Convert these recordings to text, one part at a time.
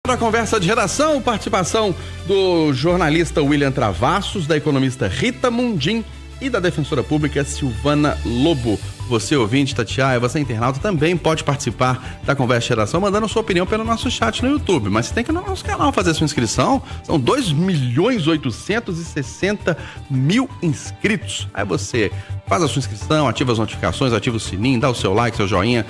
Para a conversa de redação, participação do jornalista William Travassos, da economista Rita Mundim e da defensora pública Silvana Lobo. Você, ouvinte, Tatiaia, você, internauta, também pode participar da conversa de redação mandando a sua opinião pelo nosso chat no YouTube. Mas você tem que ir no nosso canal fazer sua inscrição. São 2.860.000 inscritos. Aí você faz a sua inscrição, ativa as notificações, ativa o sininho, dá o seu like, seu joinha,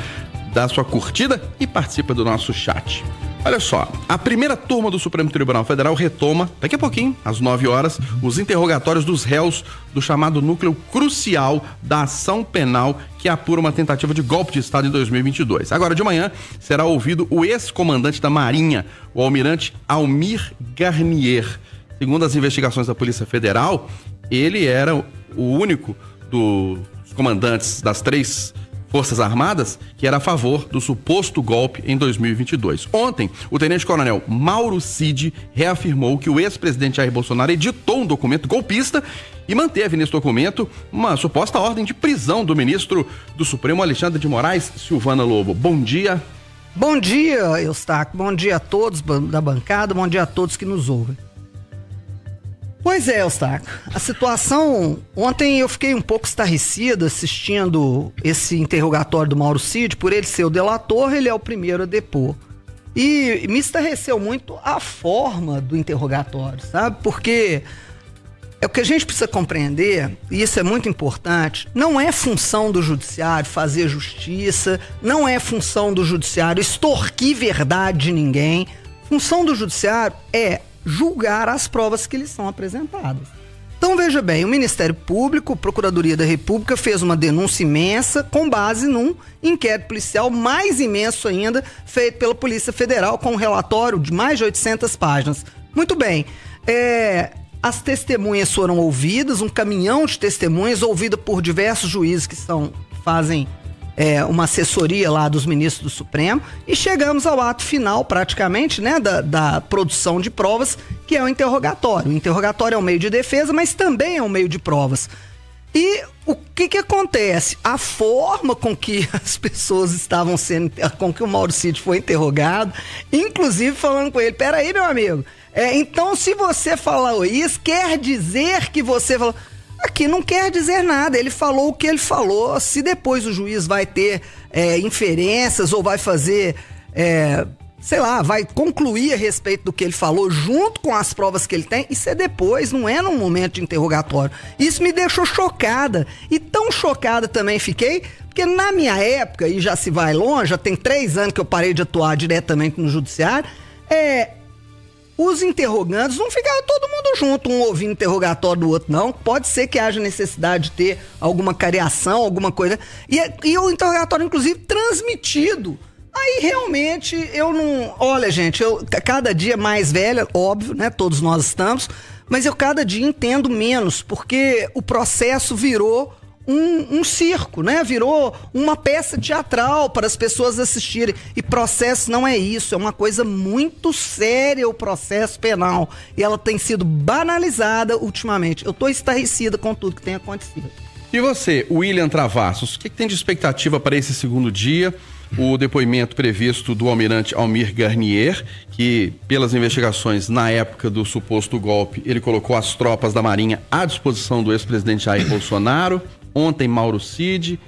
dá a sua curtida e participa do nosso chat. Olha só, a primeira turma do Supremo Tribunal Federal retoma, daqui a pouquinho, às 9 horas, os interrogatórios dos réus do chamado núcleo crucial da ação penal que apura uma tentativa de golpe de Estado em 2022. Agora de manhã será ouvido o ex-comandante da Marinha, o almirante Almir Garnier. Segundo as investigações da Polícia Federal, ele era o único dos comandantes das 3 Forças Armadas que era a favor do suposto golpe em 2022. Ontem, o tenente-coronel Mauro Cid reafirmou que o ex-presidente Jair Bolsonaro editou um documento golpista e manteve nesse documento uma suposta ordem de prisão do ministro do Supremo, Alexandre de Moraes. Silvana Lobo, bom dia. Bom dia, Eustáquio. Bom dia a todos da bancada, bom dia a todos que nos ouvem. Pois é, Eustáquio, a situação, ontem eu fiquei um pouco estarrecido assistindo esse interrogatório do Mauro Cid, por ele ser o delator, ele é o primeiro a depor. E me estarreceu muito a forma do interrogatório, sabe? Porque é o que a gente precisa compreender, e isso é muito importante, não é função do judiciário fazer justiça, não é função do judiciário extorquir verdade de ninguém, função do judiciário é julgar as provas que lhes são apresentadas. Então veja bem, o Ministério Público, a Procuradoria da República fez uma denúncia imensa com base num inquérito policial mais imenso ainda, feito pela Polícia Federal com um relatório de mais de 800 páginas. Muito bem, as testemunhas foram ouvidas, um caminhão de testemunhas ouvido por diversos juízes que fazem uma assessoria lá dos ministros do Supremo, e chegamos ao ato final, praticamente, né, da produção de provas, que é o interrogatório. O interrogatório é um meio de defesa, mas também é um meio de provas. E o que acontece? A forma com que as pessoas estavam sendo, com que o Mauro Cid foi interrogado, inclusive falando com ele, peraí, meu amigo, então se você falou isso, quer dizer que você falou... Aqui não quer dizer nada, ele falou o que ele falou. Se depois o juiz vai ter inferências ou vai fazer, sei lá, vai concluir a respeito do que ele falou junto com as provas que ele tem, isso é depois, não é num momento de interrogatório. Isso me deixou chocada, e tão chocada também fiquei, porque na minha época, e já se vai longe, já tem 3 anos que eu parei de atuar diretamente no judiciário, os interrogantes não ficavam todo mundo junto, um ouvindo interrogatório do outro, não. Pode ser que haja necessidade de ter alguma cariação, alguma coisa. E o interrogatório, inclusive, transmitido. Aí, realmente, eu não... Olha, gente, eu cada dia mais velha, óbvio, né? Todos nós estamos. Mas eu cada dia entendo menos, porque o processo virou um circo, né? Virou uma peça teatral para as pessoas assistirem. E processo não é isso, é uma coisa muito séria, o processo penal. E ela tem sido banalizada ultimamente. Eu estou estarrecida com tudo que tem acontecido. E você, William Travassos, o que tem de expectativa para esse segundo dia? O depoimento previsto do almirante Almir Garnier, que pelas investigações na época do suposto golpe, ele colocou as tropas da Marinha à disposição do ex-presidente Jair Bolsonaro. Ontem, Mauro Cid.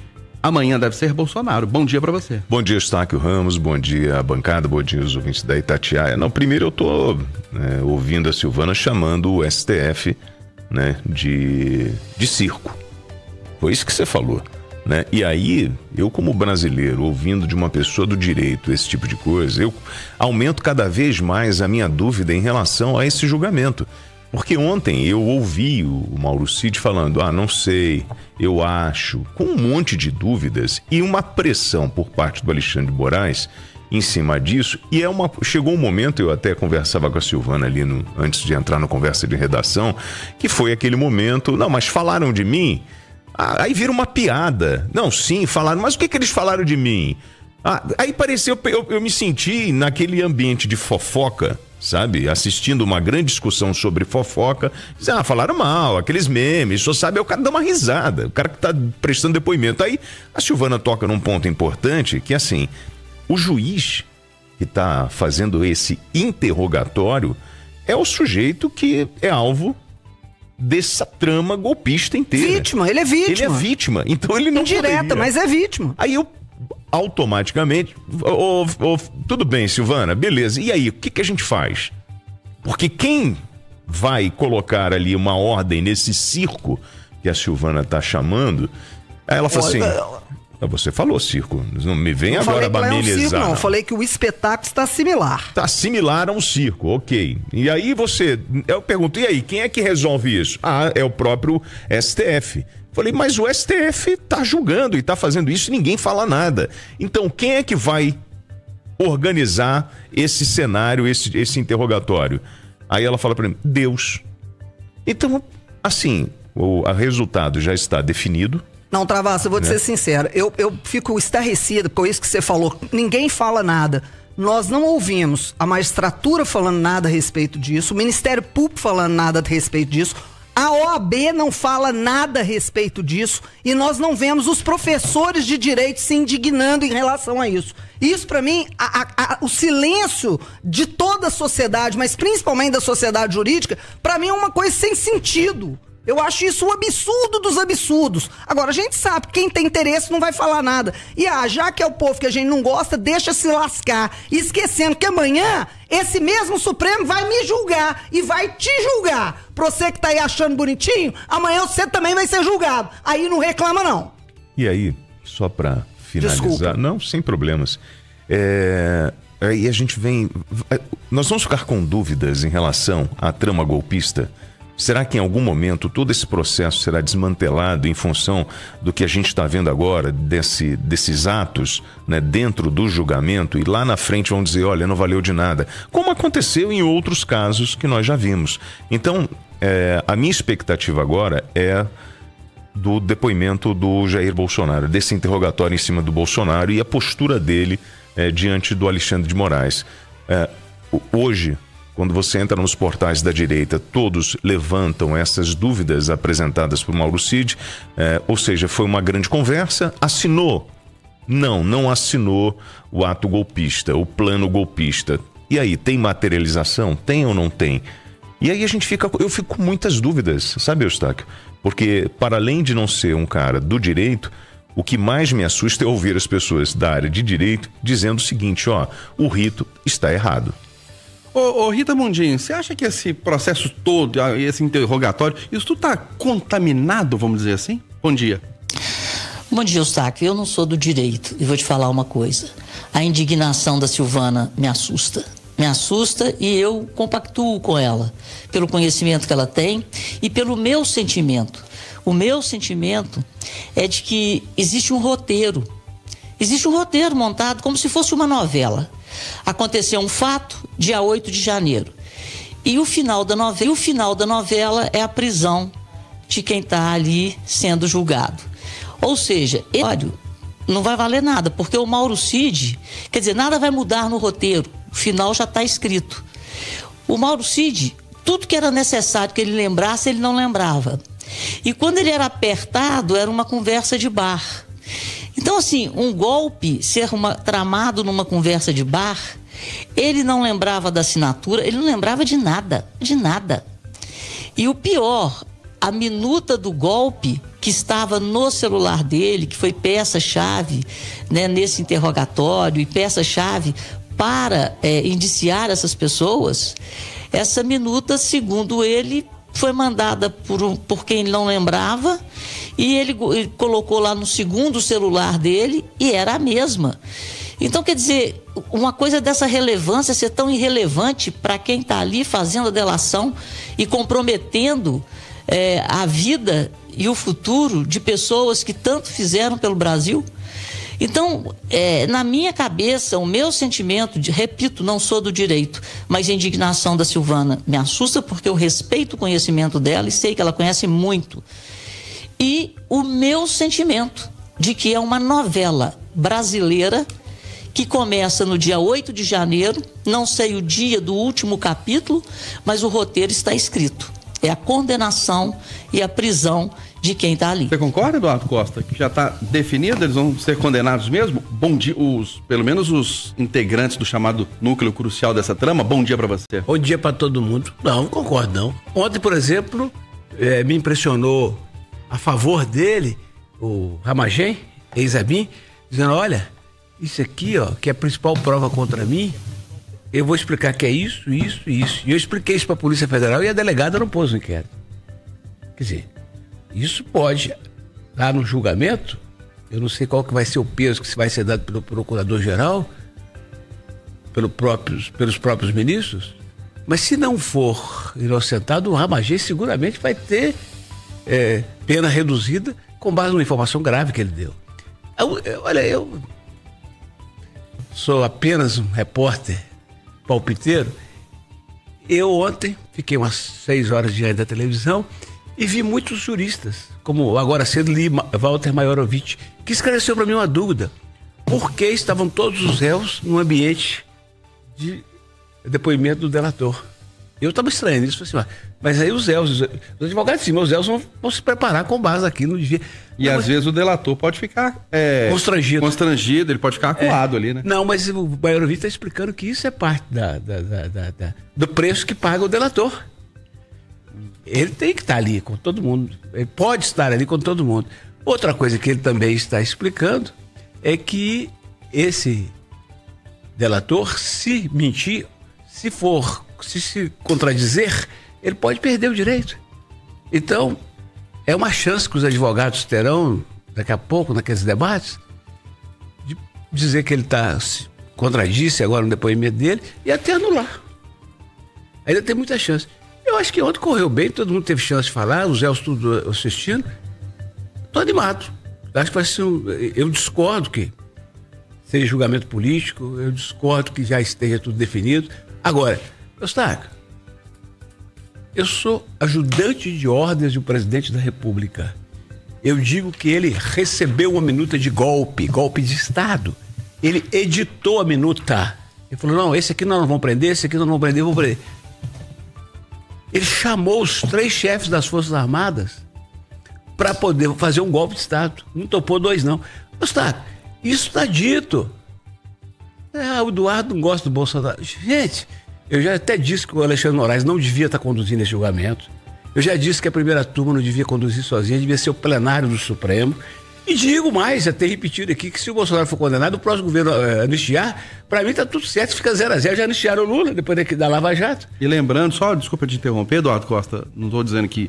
Amanhã deve ser Bolsonaro. Bom dia pra você. Bom dia, Eustáquio Ramos. Bom dia, a bancada. Bom dia, os ouvintes da Itatiaia. Não, primeiro eu tô ouvindo a Silvana chamando o STF, né, de circo. Foi isso que você falou, né? E aí, eu como brasileiro, ouvindo de uma pessoa do direito esse tipo de coisa, eu aumento cada vez mais a minha dúvida em relação a esse julgamento. Porque ontem eu ouvi o Mauro Cid falando, não sei, eu acho, com um monte de dúvidas e uma pressão por parte do Alexandre de Moraes em cima disso. E chegou um momento, eu até conversava com a Silvana ali antes de entrar na conversa de redação, que foi aquele momento, não, mas falaram de mim? Aí vira uma piada. Não, sim, falaram, mas o que eles falaram de mim? Aí pareceu, eu me senti naquele ambiente de fofoca, sabe? Assistindo uma grande discussão sobre fofoca. Falaram mal, aqueles memes, só sabe, o cara dá uma risada, o cara que tá prestando depoimento. Aí a Silvana toca num ponto importante, que assim, o juiz que está fazendo esse interrogatório é o sujeito que é alvo dessa trama golpista inteira. Vítima, ele é vítima. Ele é vítima, então ele não indireta, poderia. mas é vítima. Aí eu automaticamente, tudo bem, Silvana, beleza, e aí, o que a gente faz? Porque quem vai colocar ali uma ordem nesse circo que a Silvana tá chamando, aí ela fala assim... Você falou circo, não me vem agora banalizar. Eu falei que o espetáculo está similar. Está similar a um circo, ok. E aí eu pergunto, e aí, quem é que resolve isso? Ah, é o próprio STF. Falei, mas o STF está julgando e está fazendo isso e ninguém fala nada. Então, quem é que vai organizar esse cenário, esse interrogatório? Aí ela fala para mim, Deus. Então, assim, o resultado já está definido. Não, Travassa, eu vou te ser sincero, eu fico estarrecido com isso que você falou, ninguém fala nada. Nós não ouvimos a magistratura falando nada a respeito disso, o Ministério Público falando nada a respeito disso, a OAB não fala nada a respeito disso e nós não vemos os professores de direito se indignando em relação a isso. Isso, para mim, o silêncio de toda a sociedade, mas principalmente da sociedade jurídica, para mim é uma coisa sem sentido. Eu acho isso um absurdo dos absurdos. Agora, a gente sabe que quem tem interesse não vai falar nada. E já que é o povo que a gente não gosta, deixa se lascar. Esquecendo que amanhã, esse mesmo Supremo vai me julgar e vai te julgar. Pra você que tá aí achando bonitinho, amanhã você também vai ser julgado. Aí não reclama, não. E aí, só pra finalizar... Desculpa. Não, sem problemas. Aí a gente vem... Nós vamos ficar com dúvidas em relação à trama golpista? Será que em algum momento todo esse processo será desmantelado em função do que a gente está vendo agora, desses atos, né, dentro do julgamento, e lá na frente vão dizer, olha, não valeu de nada, como aconteceu em outros casos que nós já vimos. Então, a minha expectativa agora é do depoimento do Jair Bolsonaro, desse interrogatório em cima do Bolsonaro e a postura dele diante do Alexandre de Moraes. Hoje, quando você entra nos portais da direita, todos levantam essas dúvidas apresentadas por Mauro Cid, ou seja, foi uma grande conversa, assinou? Não assinou o ato golpista, o plano golpista. E aí, tem materialização? Tem ou não tem? E aí eu fico com muitas dúvidas, sabe, Eustáquio? Porque, para além de não ser um cara do direito, o que mais me assusta é ouvir as pessoas da área de direito dizendo o seguinte, o rito está errado. Ô Rita Mundinho, você acha que esse processo todo, esse interrogatório, isso tudo tá contaminado, vamos dizer assim? Bom dia. Bom dia, Eustáquio. Eu não sou do direito e vou te falar uma coisa. A indignação da Silvana me assusta. Me assusta e eu compactuo com ela, pelo conhecimento que ela tem e pelo meu sentimento. O meu sentimento é de que existe um roteiro. Existe um roteiro montado como se fosse uma novela. Aconteceu um fato, dia 8 de janeiro. E o final da novela é a prisão de quem está ali sendo julgado. Ou seja, não vai valer nada, porque o Mauro Cid, quer dizer, nada vai mudar no roteiro. O final já está escrito. O Mauro Cid, tudo que era necessário que ele lembrasse, ele não lembrava. E quando ele era apertado, era uma conversa de bar. Então, assim, um golpe ser tramado numa conversa de bar, ele não lembrava da assinatura, ele não lembrava de nada. E o pior, a minuta do golpe que estava no celular dele, que foi peça-chave, né, nesse interrogatório e peça-chave para indiciar essas pessoas, essa minuta, segundo ele, foi mandada por quem não lembrava e ele colocou lá no segundo celular dele e era a mesma. Então, quer dizer, uma coisa dessa relevância ser tão irrelevante para quem está ali fazendo a delação e comprometendo a vida e o futuro de pessoas que tanto fizeram pelo Brasil. Então, na minha cabeça, o meu sentimento, repito, não sou do direito, mas a indignação da Silvana me assusta porque eu respeito o conhecimento dela e sei que ela conhece muito. E o meu sentimento de que é uma novela brasileira que começa no dia 8 de janeiro, não sei o dia do último capítulo, mas o roteiro está escrito. É a condenação e a prisão de quem está ali. Você concorda, Eduardo Costa, que já está definido, eles vão ser condenados mesmo? Bom dia, pelo menos os integrantes do chamado núcleo crucial dessa trama, bom dia para você. Bom dia para todo mundo. Não concordo não. Ontem, por exemplo, me impressionou a favor dele, o Ramagem, ex-Abin, dizendo, olha, isso aqui, ó, que é a principal prova contra mim, eu vou explicar que é isso, isso e isso. E eu expliquei isso para a Polícia Federal e a delegada não pôs no inquérito. Quer dizer, isso pode, lá no julgamento, eu não sei qual que vai ser o peso que vai ser dado pelo Procurador-Geral, pelos próprios ministros, mas se não for inocentado, o Ramagem seguramente vai ter pena reduzida com base numa informação grave que ele deu. Olha, eu sou apenas um repórter palpiteiro. Eu ontem fiquei umas 6 horas diante da televisão e vi muitos juristas, como agora cedo li Walter Maiorovitch, que esclareceu para mim uma dúvida. Por que estavam todos os réus no ambiente de depoimento do delator? Eu estava estranhando isso, falei assim, mas aí os advogados sim, os réus vão se preparar com base aqui, não devia. E às vezes o delator pode ficar constrangido, ele pode ficar acuado ali, né? Não, mas o Maiorovitch está explicando que isso é parte do preço que paga o delator. Ele tem que estar ali com todo mundo, ele pode estar ali com todo mundo. Outra coisa que ele também está explicando é que esse delator, se mentir, se se contradizer, ele pode perder o direito. Então, é uma chance que os advogados terão, daqui a pouco, naqueles debates, de dizer que ele se contradisse agora no depoimento dele e até anular. Ainda tem muita chance. Eu acho que ontem correu bem, todo mundo teve chance de falar, os réus tudo assistindo. Estou animado. Acho que vai ser eu discordo que seja julgamento político, eu discordo que já esteja tudo definido. Agora, Eustáquio, eu sou ajudante de ordens do presidente da República. Eu digo que ele recebeu uma minuta de golpe de Estado. Ele editou a minuta. Ele falou, não, esse aqui nós não vamos prender, esse aqui nós não vamos prender, vamos prender. Ele chamou os 3 chefes das Forças Armadas para poder fazer um golpe de Estado. Não topou 2, não. Eustáquio, isso está dito. O Eduardo não gosta do Bolsonaro. Gente, eu já até disse que o Alexandre Moraes não devia estar conduzindo esse julgamento. Eu já disse que a primeira turma não devia conduzir sozinha, devia ser o plenário do Supremo. E digo mais, até repetido aqui, que se o Bolsonaro for condenado, o próximo governo anistiar, para mim tá tudo certo, fica 0-0. Já anistiaram o Lula, depois da Lava Jato. E lembrando, só desculpa te interromper, Eduardo Costa, não estou dizendo que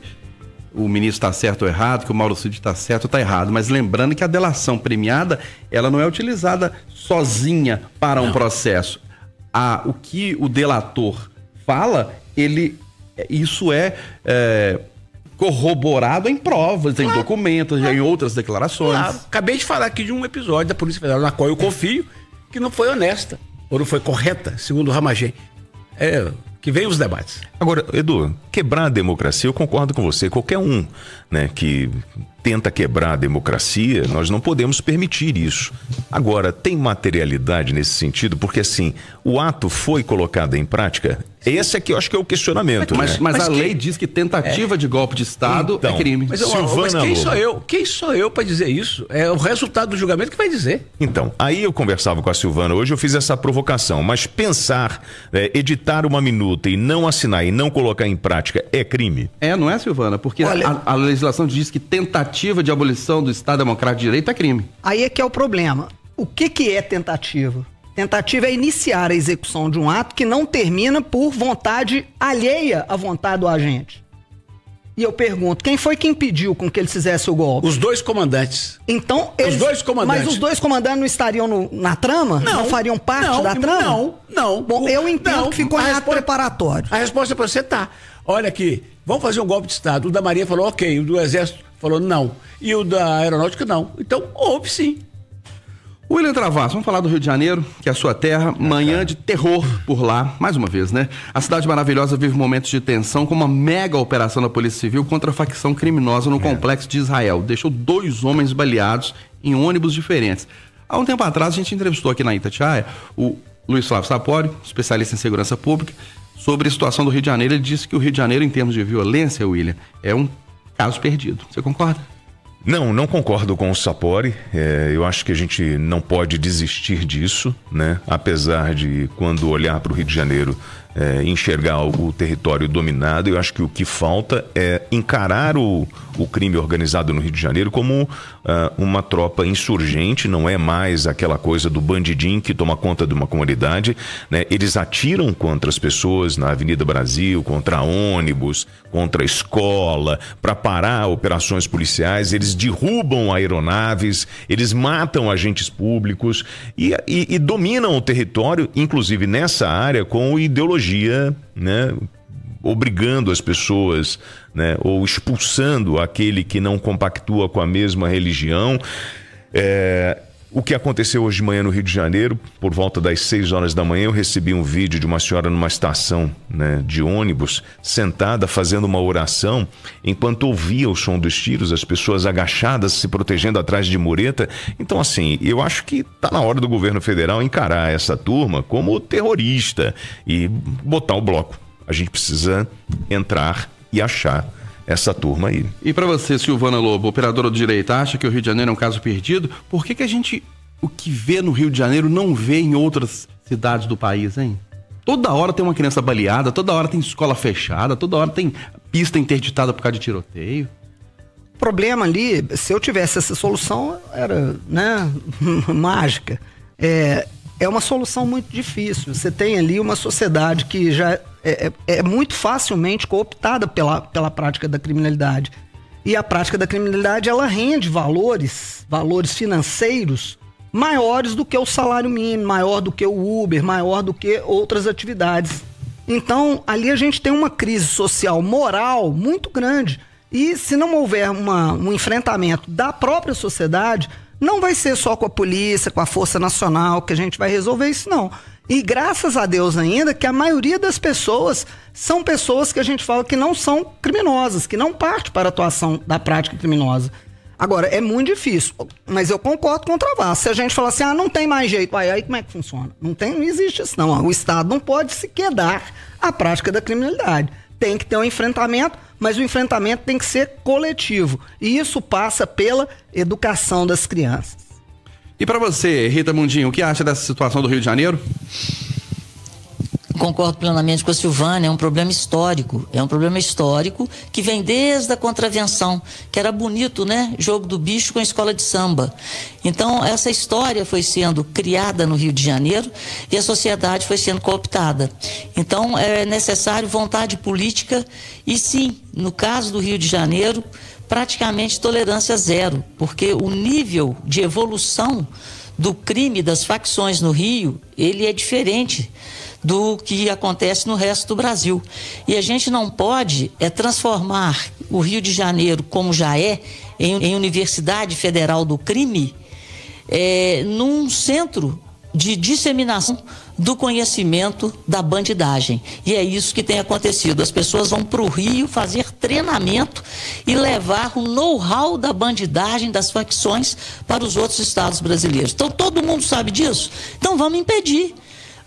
o ministro está certo ou errado, que o Mauro Cid está certo ou está errado, mas lembrando que a delação premiada, ela não é utilizada sozinha para um processo. O que o delator fala, isso é corroborado em provas, em documentos, em outras declarações. Acabei de falar aqui de um episódio da Polícia Federal na qual eu confio que não foi honesta, ou não foi correta, segundo o Ramagem. Que vem os debates. Agora, Edu, quebrar a democracia, eu concordo com você. Qualquer um, né, que tenta quebrar a democracia, nós não podemos permitir isso. Agora, tem materialidade nesse sentido? Porque, assim, o ato foi colocado em prática? Esse aqui eu acho que é o questionamento. Mas a lei diz que tentativa de golpe de Estado é crime. Mas quem sou eu para dizer isso? É o resultado do julgamento que vai dizer. Então, aí eu conversava com a Silvana hoje, eu fiz essa provocação, mas pensar, editar uma minuta e não assinar e não colocar em prática é crime? Não é, Silvana? Porque a legislação diz que tentativa de abolição do Estado Democrático de Direito é crime. Aí é que é o problema. O que é tentativa? Tentativa é iniciar a execução de um ato que não termina por vontade alheia à vontade do agente. E eu pergunto, quem foi que impediu com que eles fizessem o golpe? Os 2 comandantes. Então, os 2 comandantes. Mas os 2 comandantes não estariam na trama? Não fariam parte da trama? Não. Bom, eu entendo que ficou em ato preparatório. A resposta para você olha aqui, vamos fazer um golpe de Estado. O da Marinha falou ok, o do Exército falou não. E o da Aeronáutica não. Então, houve sim. William Travassos, vamos falar do Rio de Janeiro, que é a sua terra, manhã de terror por lá, mais uma vez, né? A cidade maravilhosa vive momentos de tensão com uma mega operação da Polícia Civil contra a facção criminosa no complexo de Israel. Deixou 2 homens baleados em ônibus diferentes. Há um tempo atrás, a gente entrevistou aqui na Itatiaia o Luiz Flávio Sapori, especialista em segurança pública, sobre a situação do Rio de Janeiro. Ele disse que o Rio de Janeiro, em termos de violência, William, é um caso perdido. Você concorda? Não concordo com o Sapori. Eu acho que a gente não pode desistir disso, né? Apesar de, quando olhar para o Rio de Janeiro, enxergar o território dominado, eu acho que o que falta é encarar o crime organizado no Rio de Janeiro como uma tropa insurgente. Não é mais aquela coisa do bandidinho que toma conta de uma comunidade, né? Eles atiram contra as pessoas na Avenida Brasil, contra ônibus, contra a escola, para parar operações policiais. Eles derrubam aeronaves, eles matam agentes públicos e dominam o território, inclusive nessa área, com ideologia, né? Obrigando as pessoas, né? Ou expulsando aquele que não compactua com a mesma religião. O que aconteceu hoje de manhã no Rio de Janeiro, por volta das 6 horas da manhã, eu recebi um vídeo de uma senhora numa estação, né, de ônibus, sentada fazendo uma oração, enquanto ouvia o som dos tiros, as pessoas agachadas se protegendo atrás de mureta. Então, assim, eu acho que está na hora do governo federal encarar essa turma como terrorista e botar o bloco. A gente precisa entrar e achar essa turma aí. E para você, Silvana Lobo, operadora do direito, acha que o Rio de Janeiro é um caso perdido? Por que a gente, o que vê no Rio de Janeiro, não vê em outras cidades do país, hein? Toda hora tem uma criança baleada, toda hora tem escola fechada, toda hora tem pista interditada por causa de tiroteio. O problema ali, se eu tivesse essa solução, era, né, mágica. É uma solução muito difícil. Você tem ali uma sociedade que já é muito facilmente cooptada pela prática da criminalidade. E a prática da criminalidade, ela rende valores financeiros maiores do que o salário mínimo, maior do que o Uber, maior do que outras atividades. Então, ali a gente tem uma crise social, moral muito grande. E se não houver um enfrentamento da própria sociedade, não vai ser só com a polícia, com a Força Nacional que a gente vai resolver isso, não. E graças a Deus ainda que a maioria das pessoas são pessoas que a gente fala que não são criminosas, que não partem para a atuação da prática criminosa. Agora, é muito difícil, mas eu concordo com o Travassos. Se a gente falar assim, não tem mais jeito, aí como é que funciona? Não existe isso não. O Estado não pode se quedar à prática da criminalidade. Tem que ter um enfrentamento, mas o enfrentamento tem que ser coletivo. E isso passa pela educação das crianças. E para você, Rita Mundinho, o que acha dessa situação do Rio de Janeiro? Concordo plenamente com a Silvana, é um problema histórico. É um problema histórico que vem desde a contravenção, que era bonito, né? Jogo do bicho com a escola de samba. Então, essa história foi sendo criada no Rio de Janeiro e a sociedade foi sendo cooptada. Então, é necessário vontade política e, sim, no caso do Rio de Janeiro, praticamente tolerância zero, porque o nível de evolução do crime das facções no Rio, ele é diferente do que acontece no resto do Brasil. E a gente não pode transformar o Rio de Janeiro, como já em Universidade Federal do Crime, num centro de disseminação do conhecimento da bandidagem. E é isso que tem acontecido. As pessoas vão para o Rio fazer treinamento e levar o know-how da bandidagem, das facções, para os outros estados brasileiros. Então todo mundo sabe disso? Então vamos impedir.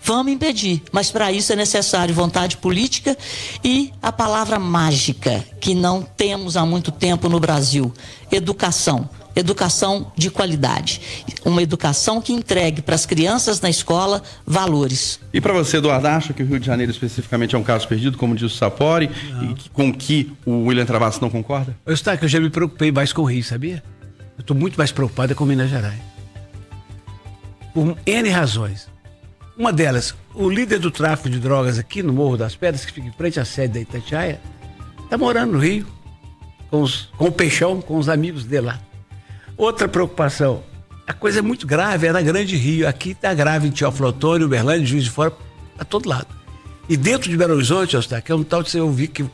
Vamos impedir, mas para isso é necessário vontade política e a palavra mágica que não temos há muito tempo no Brasil: educação. Educação de qualidade. Uma educação que entregue para as crianças na escola valores. E para você, Eduardo, acha que o Rio de Janeiro especificamente é um caso perdido, como diz o Sapori, e com que o William Travassos não concorda? Eu já me preocupei mais com o Rio, sabia? Eu estou muito mais preocupado com Minas Gerais. Por N razões. Uma delas, o líder do tráfico de drogas aqui no Morro das Pedras, que fica em frente à sede da Itatiaia, está morando no Rio, com o Peixão, com os amigos dele lá. Outra preocupação, a coisa é muito grave, é na Grande Rio. Aqui está grave em Teófilo Otoni, Uberlândia, Juiz de Fora, a todo lado. E dentro de Belo Horizonte, que é um tal de você ouvir que o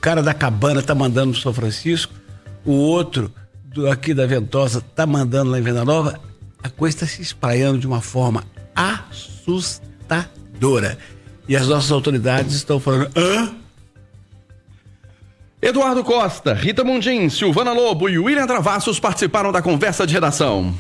cara da Cabana está mandando no São Francisco, o outro aqui da Ventosa está mandando lá em Venda Nova. A coisa está se espraiando de uma forma assustadora. E as nossas autoridades estão falando: Eduardo Costa, Rita Mundim, Silvana Lobo e William Travassos participaram da conversa de redação.